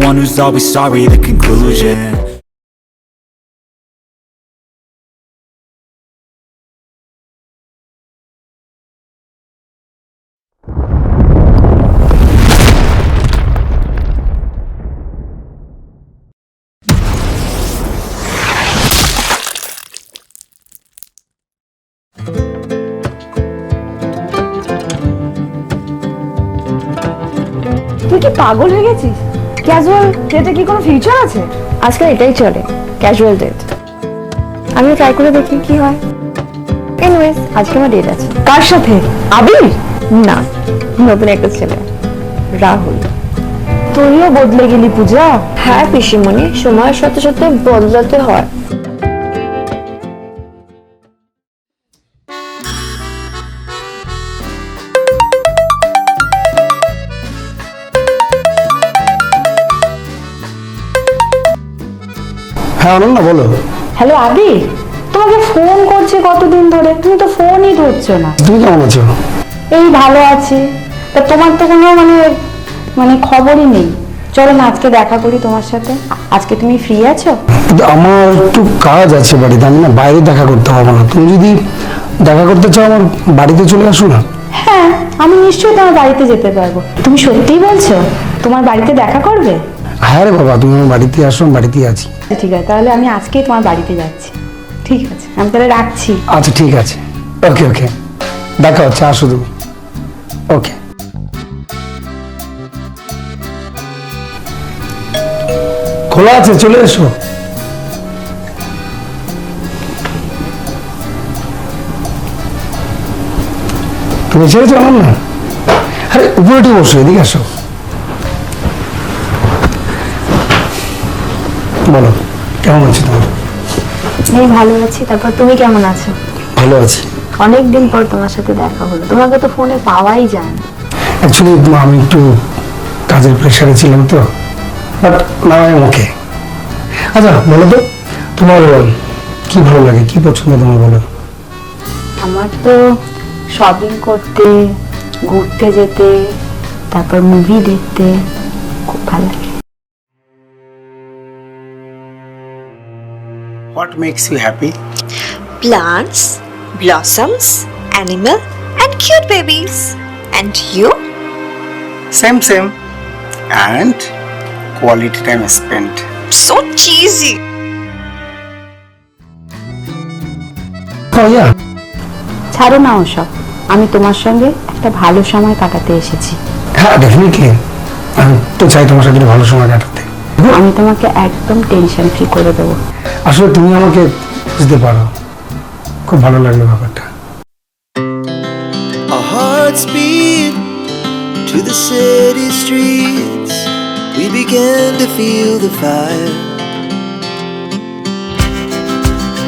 one who's always sorry, the conclusion. তুই কি পাগল হয়ে গেছিস? ক্যাজুয়াল ডেটে কি কোনো ফিউচার আছে? আজকাল এটাই চলে, ক্যাজুয়াল ডেট। আমিও ট্রাই করে দেখি কি হয়। এনিওয়েজ, আজকে আমার ডেট আছে। কার সাথে? আবির? না, নতুন একটা ছেলে, রাহুল। তুইও বদলে গেলি পূজা। হ্যাঁ পিসিমণি, সময়ের সাথে সাথে বদলাতে হয়। হ্যাঁ অনন্যা বলো। হ্যালো আবির, তোমাকে ফোন করছি কতদিন ধরে, তুমি তো ফোনই ধরছো না। তুমি কেমন আছো? এই ভালো আছি। তা তোমার তো কোনো মানে খবরই নেই। চলো না আজকে দেখা করি তোমার সাথে। আজকে তুমি ফ্রি আছো? আমার একটু কাজ আছে বাড়িতে, আমি না বাইরে দেখা করতে পারবো না। তুমি যদি দেখা করতে চাও আমার বাড়িতে চলে আসো না। হ্যাঁ, আমি নিশ্চয়ই তোমার বাড়িতে যেতে পারবো। তুমি সত্যিই বলছো তোমার বাড়িতে দেখা করবে? হ্যাঁ রে বাবা, তুমি আমার বাড়িতে আসো, আমি বাড়িতেই আছি। ঠিক আছে, তাহলে আমি আজকেই তোমার বাড়িতে যাচ্ছি। ঠিক আছে, আমি তাহলে রাখছি। আচ্ছা ঠিক আছে, ওকে ওকে, দেখা হচ্ছে, আসো তুমি। ওকে। খোলা আছে, চলে এসো। তুমি ছেড়েছো অনন্যা? আরে উপরে উঠে বসো, এদিকে আসো। বলো কেমন আছো তোমার? এই ভালো আছি। তারপর তুমি কেমন আছো? ভালো আছি। অনেকদিন পর তোমার সাথে দেখা হলো, তোমাকে তো ফোনে পাওয়াই যায় না। অ্যাকচুয়ালি আমি একটু কাজের প্রেশারে ছিলাম তো, বাট না আমি ওকে। আচ্ছা বলো তো, তোমার কি ভালো লাগে, কি পছন্দ তোমার, বলো। আমার তো শপিং করতে, ঘুরতে যেতে, তারপর মুভি দেখতে খুব ভালো লাগে। What makes you happy? Plants, blossoms, animal, and cute babies. And you? Same. And quality time spent. So cheesy. Oh yeah. ছাড়ো না ওসব, আমি তোমার সঙ্গে একটা ভালো সময় কাটাতে এসেছি। হ্যাঁ ডেফিনেটলি, আমি তো চাই তোমার সাথে একটা ভালো সময় কাটাতে। আমি তোমাকে একদম টেনশন ফ্রি করে দেবো। আসলে তুমি আমাকে বুঝতে পারো, খুব ভালো লাগলো ব্যাপারটা। Our hearts beat to the city streets. We began to feel the fire.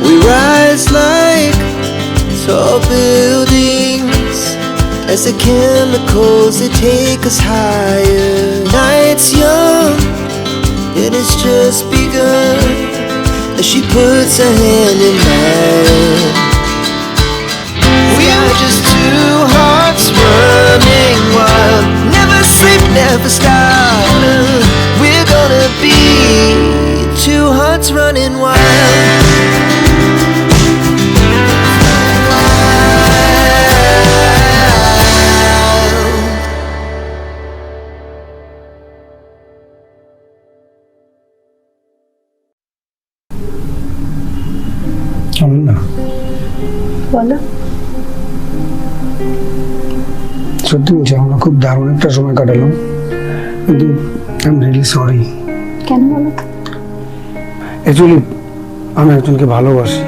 We rise like tall buildings as the chemicals they take us higher. Night's young and it's just begun as she puts her hand in mine. We are just two hearts running wild. Never sleep, never stop. We're gonna be two hearts running wild. Ananya, বলো। সত্যি বলছি, আমরা খুব দারুণ একটা সময় কাটালাম, কিন্তু আই এম রিয়েলি সরি। কেন বলো তো? অ্যাকচুয়ালি আমি একজনকে ভালোবাসি।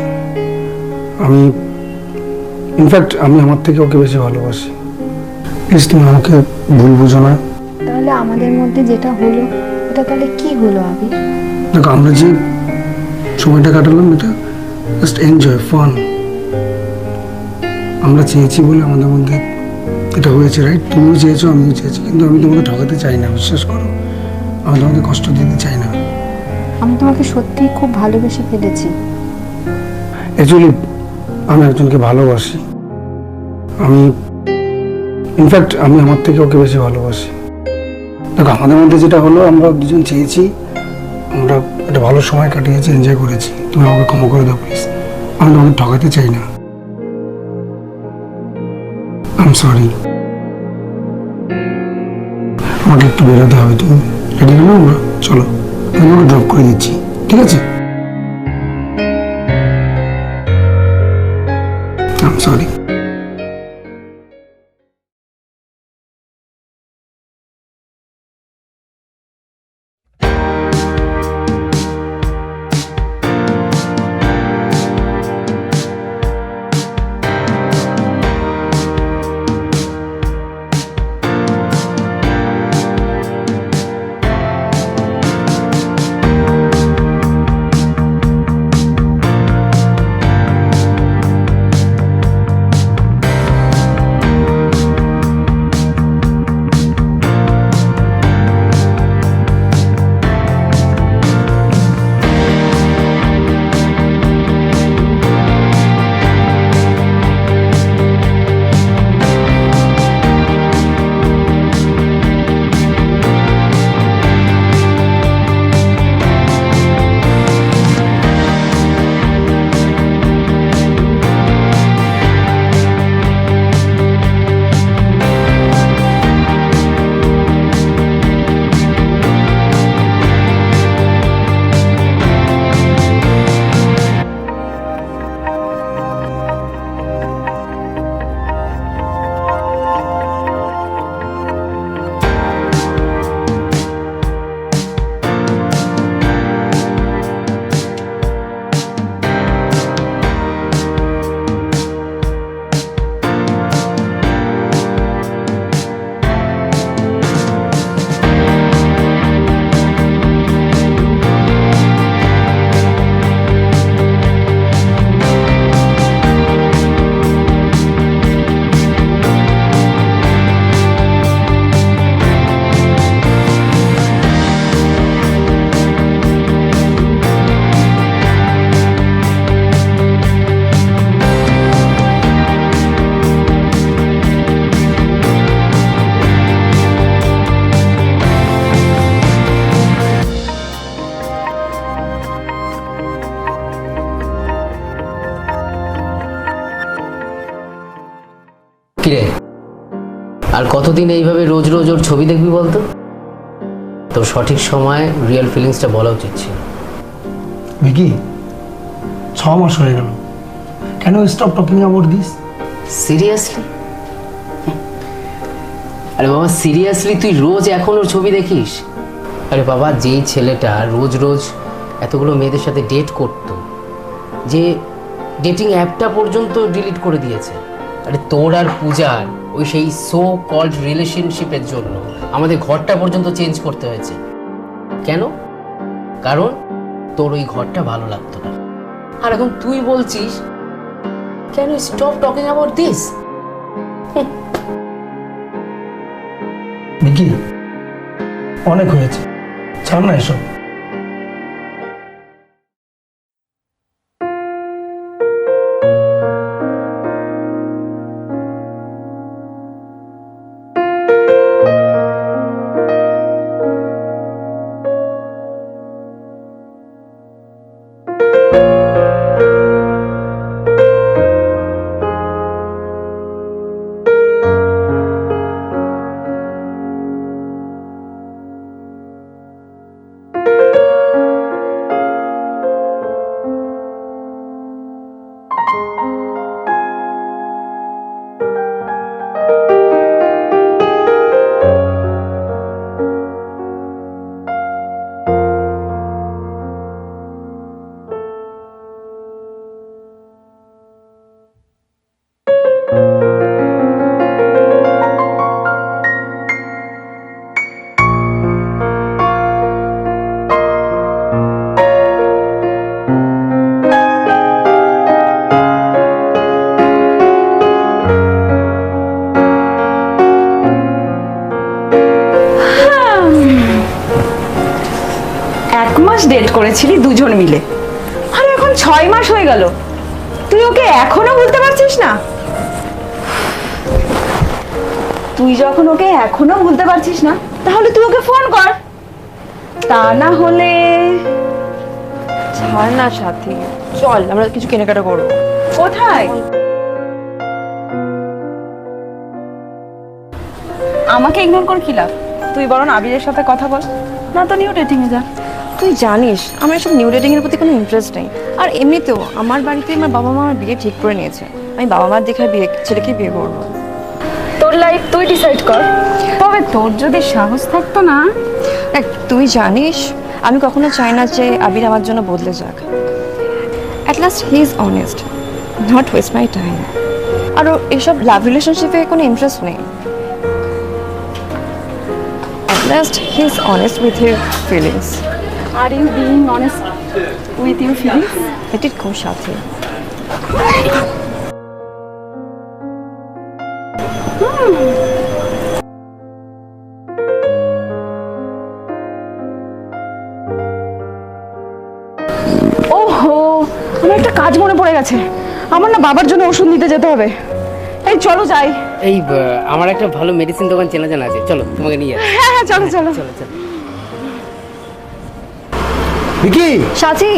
আমি ইনফ্যাক্ট আমি আমার থেকে ওকে বেশি ভালোবাসি। প্লিজ তুমি আমাকে ভুল বুঝো না। তাহলে আমাদের মধ্যে যেটা হলো এটা তাহলে কি হলো আবির? দেখো, আমরা যে সময়টা কাটালাম এটা জাস্ট এনজয়, ফান। আমরা চেয়েছি বলে আমাদের মধ্যে এটা হয়েছে, রাইট? তুমিও চেয়েছো, আমিও চেয়েছি, কিন্তু আমি তোমাকে ঠকাতে চাই না, বিশ্বাস করো। আমি তোমাকে কষ্ট দিতে চাই না। আমি তোমাকে সত্যিই খুব ভালোবেসে ফেলেছি। অ্যাকচুয়ালি আমি একজনকে ভালোবাসি। আমি ইনফ্যাক্ট আমি আমার থেকে ওকে বেশি ভালোবাসি। দেখো আমাদের মধ্যে যেটা হলো, আমরা দুজন চেয়েছি, আমরা একটা ভালো সময় কাটিয়েছি, এনজয় করেছি। তুমি আমাকে ক্ষমা করে দাও প্লিজ, আমি তোমাকে ঠকাতে চাই না। I am sorry. আমাকে একটু বেরোতে হবে, তুমি রেডি হলো? আমরা চলো, আমি তোমাকে ড্রপ করে দিচ্ছি, ঠিক আছে? I am sorry. কিরে, আর কতদিন এইভাবে রোজ রোজ ওর ছবি দেখবি বলতো? তোর সঠিক সময় রিয়েল ফিলিংসটা বলা উচিত ছিল। ভিকি, 6 মাস হয়ে গেল, কেন stop talking about this? Seriously? আরে বাবা সিরিয়াসলি তুই রোজ এখন ওর ছবি দেখিস? আরে বাবা, যেই ছেলেটা রোজ রোজ এতগুলো মেয়েদের সাথে ডেট করতো, যে ডেটিং অ্যাপটা পর্যন্ত ডিলিট করে দিয়েছে, আরে তোর আর পূজার ওই সেই সো কল্ড রিলেশনশিপের জন্য আমাদের ঘরটা পর্যন্ত চেঞ্জ করতে হয়েছে। কেন? কারণ তোর ওই ঘরটা ভালো লাগতো না। আর এখন তুই বলছিস কেন stop talking about this? Vicky, অনেক হয়েছে, ছাড় না এসব। ডেট করেছিলি দুজন মিলে, আর এখন 6 মাস হয়ে গেল, তুই ওকে এখনো ভুলতে পারছিস না? তুই যখন ওকে এখনো ভুলতে পারছিস না, তাহলে তুই ওকে ফোন কর। তা না হলে ছাড় না সাথী, চল আমরা কিছু কেনাকাটা করবো। কোথায়? আমাকে ইগনোর কর কি লাভ? তুই বরং আবিরের সাথে কথা বল, না তো নিউ ডেটিং এ যা। তুই জানিস আমার এসব নিউ ডেটিং এর প্রতি কোনো ইন্টারেস্ট নেই। আর এমনিতেও আমার বাড়িতে আমার বাবা মা আমার বিয়ে ঠিক করে নিয়েছে। আমি বাবা মার দেখে ছেলেকে বিয়ে করবো। তোর লাইফ তুই ডিসাইড কর। তবে তোর যদি সাহস থাকতো না। দেখ, তুই জানিস আমি কখনো চাই না যে আবির আমার জন্য বদলে যাক। At last he is honest, not waste my time. আর এসব লাভ রিলেশনশিপে কোনো ইন্টারেস্ট নেই। At last, he's honest with your feelings. Are you being honest with your feelings? Let it go, Shathi. ওহো, আমার একটা কাজ মনে পড়ে গেছে। আমার না বাবার জন্য ওষুধ নিতে যেতে হবে। এই চলো যাই। এই আমার একটা ভালো মেডিসিন দোকান চেনা জানা আছে, চলো তোমাকে নিয়ে যাই। হ্যাঁ হ্যাঁ, চলো চলো চলো চলো। ভিকি, সাথী।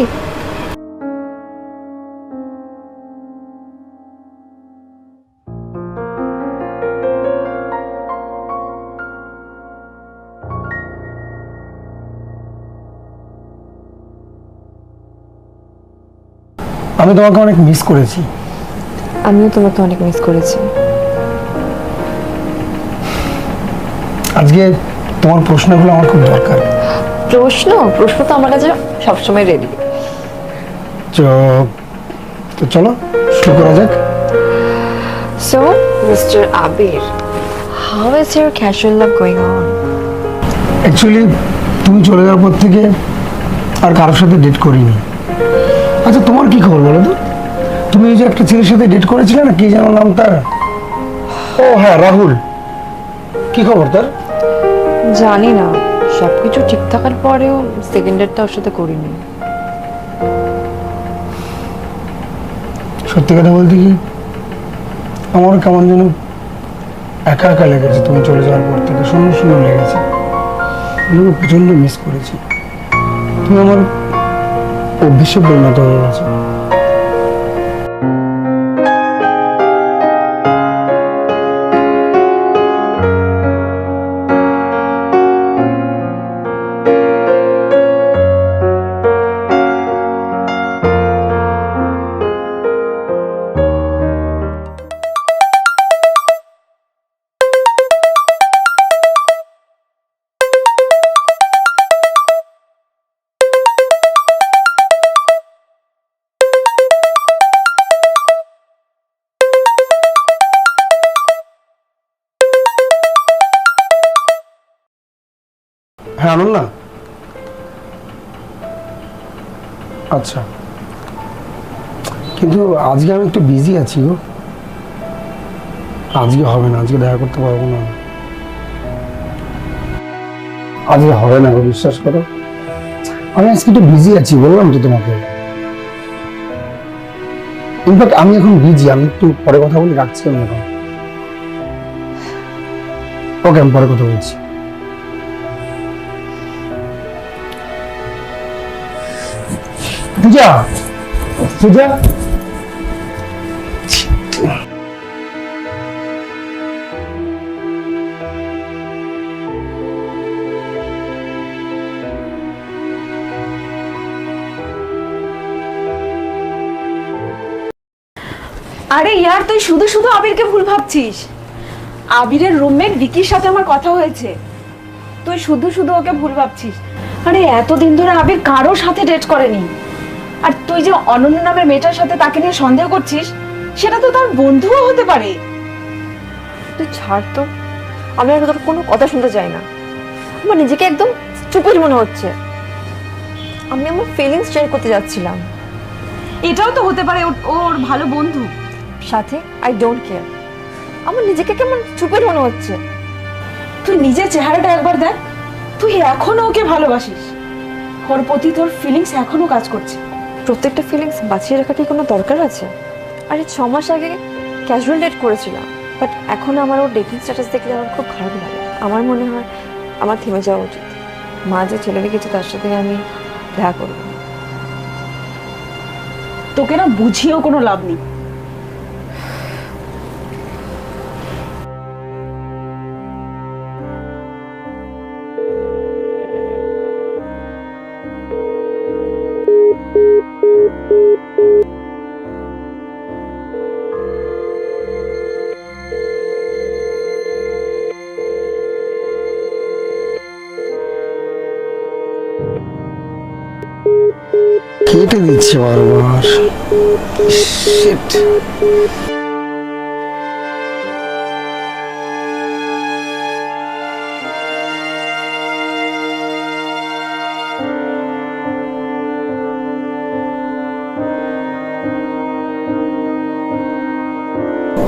আমি তোমাকে অনেক মিস করেছি। আমিও তোমাকে অনেক মিস করেছি। আজকে তোমার প্রশ্নগুলো আমার খুব দরকার। প্রশ্ন তো আমার কাছে সবসময় রেডি। তো চলো শুরু করা যাক। So, Mr. Abir, how is your casual love going on? Actually তুমি চলে যাওয়ার পর থেকে আর কারোর সাথে ডেট করিনি। আচ্ছা, তোমার কি খবর বলো তো? তুমি এই যে একটা ছেলের সাথে ডেট করেছিলে না, কি যেন নাম তার? ও হ্যাঁ, রাহুল। কি খবর তার? জানি না, সবকিছু ঠিক থাকার পরেও সেকেন্ড ডেটটা ওর সাথে করিনি। সত্যি কথা বলতে কি, আমার কেমন যেন একা একা লেগেছে। তুমি চলে যাওয়ার পর থেকে শূন্য শূন্য লেগেছে। আমি প্রচন্ড মিস করেছি। তুমি আমার অভ্যেসে পরিণত হয়ে গেছে। হ্যাঁ অনন্যা, আচ্ছা, কিন্তু আজকে আমি একটু বিজি আছি গো। আজকে হবে না, আজকে দেখা করতে পারবো না। আজকে হবে না গো, বিশ্বাস করো। আমি আজকে একটু বিজি আছি, বললাম তো তোমাকে। ইনফ্যাক্ট আমি এখন বিজি, আমি একটু পরে কথা বলে রাখছি। আমি এখন ওকে, আমি পরে কথা বলছি। পূজা, পূজা, আরে ইয়ার, তুই শুধু শুধু আবিরকে ভুল ভাবছিস। আবিরের রুমমেট ভিকির সাথে আমার কথা হয়েছে। তুই শুধু শুধু ওকে ভুল ভাবছিস। আরে এতদিন ধরে আবির কারোর সাথে ডেট করেনি। আর তুই যে অনন্য নামের মেয়েটার সাথে তাকে নিয়ে সন্দেহ করছিস, সেটা তো তার বন্ধুও হতে পারে। তুই ছাড় তো, আমি আর তোর কোনো কথা শুনতে চাই না। আমার নিজেকে একদম স্টুপিড মনে হচ্ছে। আমি আমার ফিলিংস শেয়ার করতে যাচ্ছিলাম। এটাও তো হতে পারে ওর ভালো বন্ধু সাথে। I don't care. আমার নিজেকে কেমন স্টুপিড মনে হচ্ছে। তুই নিজের চেহারাটা একবার দেখ। তুই এখনো ওকে ভালোবাসিস। ওর প্রতি তোর ফিলিংস এখনো কাজ করছে। প্রত্যেকটা ফিলিংস বাঁচিয়ে রাখা কি কোনো দরকার আছে? আরে 6 মাস আগে ক্যাজুয়াল ডেট করেছিলাম, বাট এখন আমার ওর ডেটিং স্ট্যাটাস দেখলে আমার খুব খারাপ লাগে। আমার মনে হয় আমার থেমে যাওয়া উচিত। মা যে ছেলে রেখেছে তার সাথে আমি দেখা করবো। তোকে না বুঝিয়েও কোনো লাভ নেই। কেটে দিচ্ছে বারবার। Shit.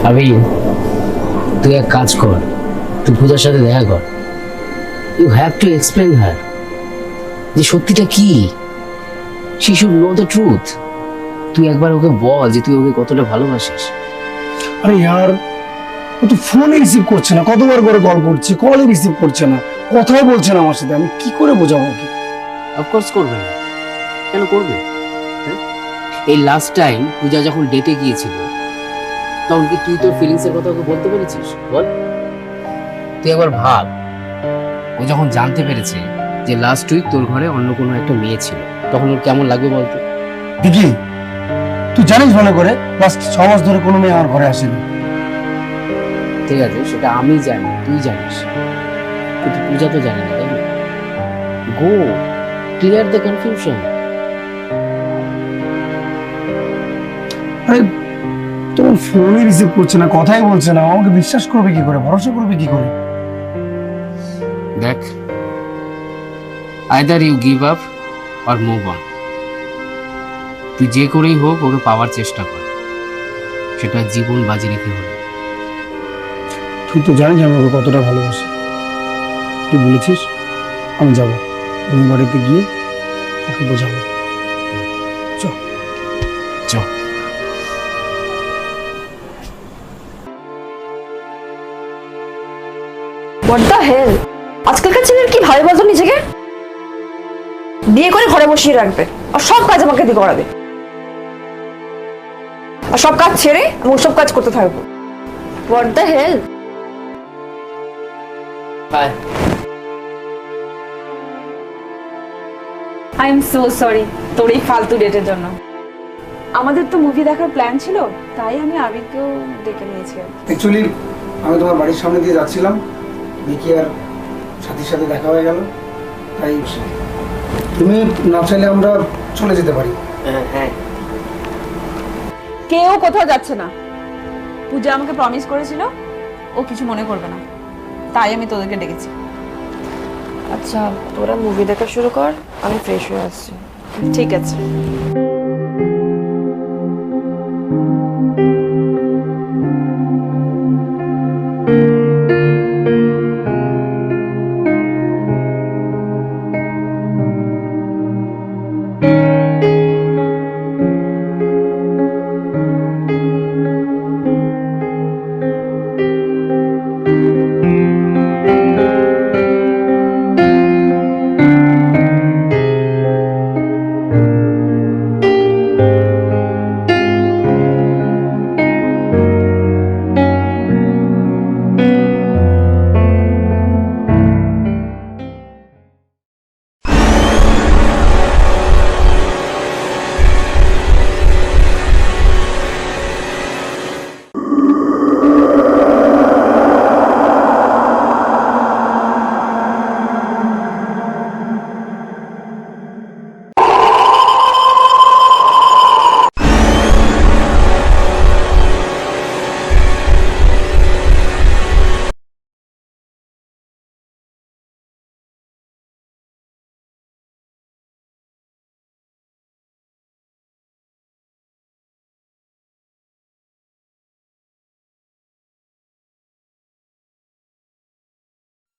আবি, তুই এক কাজ কর, তুই পূজার সাথে দেখা কর। ইউ হ্যাভ টু এক্সপ্লেন হার যে সত্যিটা কি। She should know the truth. তুই একবার ওকে বল যে তুই ওকে কতটা ভালোবাসিস। আরে ইয়ার, ও তো ফোনই রিসিভ করছে না, কতবার করে কল করছি, কলই রিসিভ করছে না, কথাই বলছে না আমার সাথে। আমি কি করে বোঝাবো ওকে? অফকোর্স করবে না, কেন করবে? হ্যাঁ? এই লাস্ট টাইম পূজা যখন ডেটে গিয়েছিল তখন কি তুই তোর ফিলিংসের কথা ওকে বলতে পেরেছিস? বল, তুই একবার ভাব। ও যখন জানতে পেরেছে যে লাস্ট উইক তোর ঘরে অন্য কোনো একটা মেয়ে ছিল, তখন ওর কেমন লাগবে বলতো? দিদি, তুই জানিস ভালো করে লাস্ট 6 মাস ধরে কোনো মেয়ে আমার ঘরে আসেনি। ঠিক আছে, সেটা আমি জানি, তুই জানিস, কিন্তু পূজা তো জানে না, তাই না? গো ক্লিয়ার দ্য কনফিউশন। আরে তোমার ফোনই রিসিভ করছে না, কথাই বলছে না, আমাকে বিশ্বাস করবে কি করে, ভরসা করবে কি করে? দেখ, either you give up or move on. তুই যে করেই হোক ওকে পাওয়ার চেষ্টা কর, সেটা জীবন বাজি রেখে হলো। তুই তো জানিস আমি ওকে কতটা ভালোবাসি। তুই বলেছিস আমি যাবো, আমি বাড়িতে গিয়ে ওকে বোঝাবো। চল চল। What the hell! আজকালকার ছেলের কি ভাবে বলতো নিজেকে? বিয়ে করে ঘরে বসিয়ে রাখবে আর সব কাজ আমাকে দিয়ে করাবে, আর সব কাজ ছেড়ে আমি ওসব কাজ করতে থাকবো। What the hell! Hi. I am so sorry তোর এই ফালতু ডেটের জন্য। আমাদের তো মুভি দেখার প্ল্যান ছিল, তাই আমি আবিরকেও ডেকে নিয়েছি। অ্যাকচুয়ালি আমি তোমার বাড়ির সামনে দিয়ে যাচ্ছিলাম, দেখি আর সাথীর সাথে দেখা হয়ে গেল, তাই তুমি না চাইলে আমরা চলে যেতে পারি। হ্যাঁ, কেউ কোথাও যাচ্ছে না। পূজা আমাকে প্রমিস করেছিল ও কিছু মনে করবে না, তাই আমি তোদেরকে ডেকেছি। আচ্ছা, তোরা মুভি দেখা শুরু কর, আমি ফ্রেশ হয়ে আসছি। ঠিক আছে।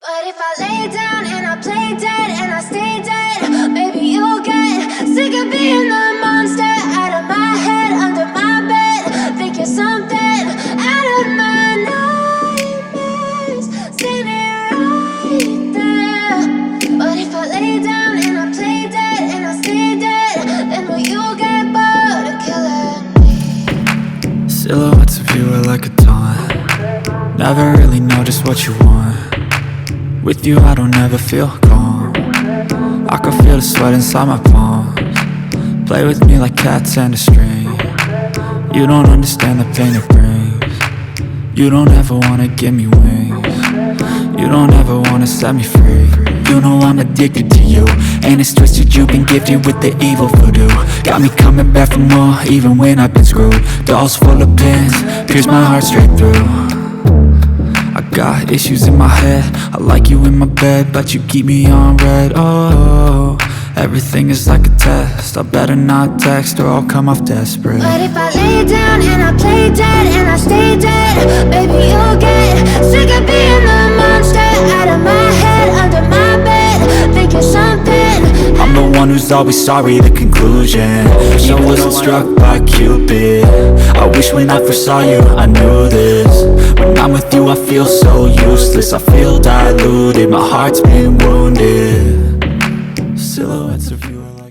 But if I lay down and I play dead and I stay dead, maybe you'll get sick of being the monster out of my head, under my bed. Think you're something out of my nightmares, standing right there. never really know just what you want. With you I don't ever feel calm. I can feel the sweat inside my palms. Play with me like cats and a string. You don't understand the pain it brings. You don't ever wanna give me wings. You don't ever wanna set me free. You know I'm addicted to you, and it's twisted, you've been gifted with the evil voodoo. Got me coming back for more, even when I've been screwed. Dolls full of pins, pierce my heart straight through. I got issues in my head, I like you in my bed, but you keep me on red. Oh, everything is like a test, I better not text or I'll come off desperate. But if I lay down and I play dead and I stay dead, baby, you'll get sick of being the monster out of my head, under my bed, thinking something. I'm the one who's always sorry, the conclusion. She wasn't struck by Cupid. I wish when I first saw you, I knew this. When I'm with you, I feel so useless. I feel diluted, my heart's been wounded. Silhouettes of you are like